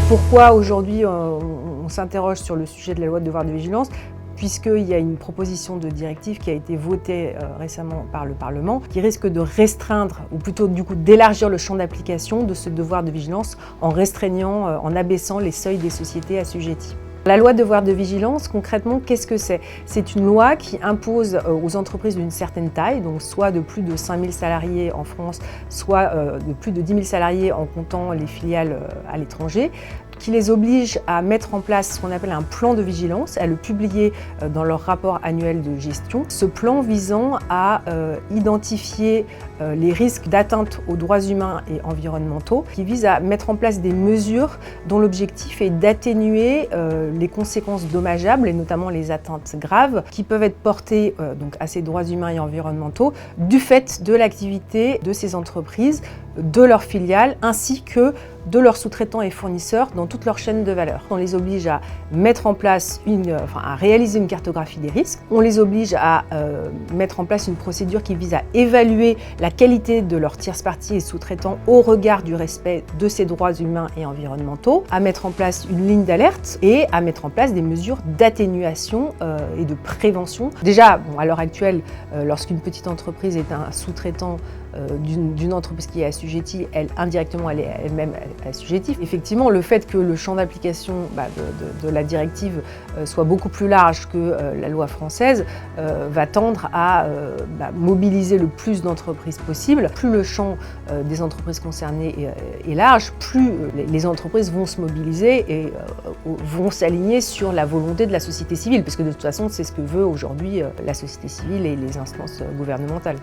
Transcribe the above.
Pourquoi aujourd'hui on s'interroge sur le sujet de la loi de devoir de vigilance ? Puisqu'il y a une proposition de directive qui a été votée récemment par le Parlement, qui risque de restreindre, ou plutôt du coup d'élargir le champ d'application de ce devoir de vigilance en restreignant, en abaissant les seuils des sociétés assujetties. La loi de devoir de vigilance, concrètement, qu'est-ce que c'est ? C'est une loi qui impose aux entreprises d'une certaine taille, donc soit de plus de 5 000 salariés en France, soit de plus de 10 000 salariés en comptant les filiales à l'étranger, qui les oblige à mettre en place ce qu'on appelle un plan de vigilance, à le publier dans leur rapport annuel de gestion. Ce plan visant à identifier les risques d'atteinte aux droits humains et environnementaux, qui vise à mettre en place des mesures dont l'objectif est d'atténuer les conséquences dommageables, et notamment les atteintes graves, qui peuvent être portées donc à ces droits humains et environnementaux du fait de l'activité de ces entreprises, de leurs filiales, ainsi que de leurs sous-traitants et fournisseurs dans toute leur chaîne de valeur. On les oblige à mettre en place à réaliser une cartographie des risques. On les oblige à mettre en place une procédure qui vise à évaluer la qualité de leurs tierces parties et sous-traitants au regard du respect de ces droits humains et environnementaux, à mettre en place une ligne d'alerte et à mettre en place des mesures d'atténuation et de prévention. Déjà, à l'heure actuelle, lorsqu'une petite entreprise est un sous-traitant d'une entreprise qui est assujettie, indirectement elle est elle-même assujettie. Effectivement, le fait que le champ d'application de la directive soit beaucoup plus large que la loi française va tendre à mobiliser le plus d'entreprises possible. Plus le champ des entreprises concernées est large, plus les entreprises vont se mobiliser et vont s'aligner sur la volonté de la société civile, parce que de toute façon c'est ce que veut aujourd'hui la société civile et les instances gouvernementales.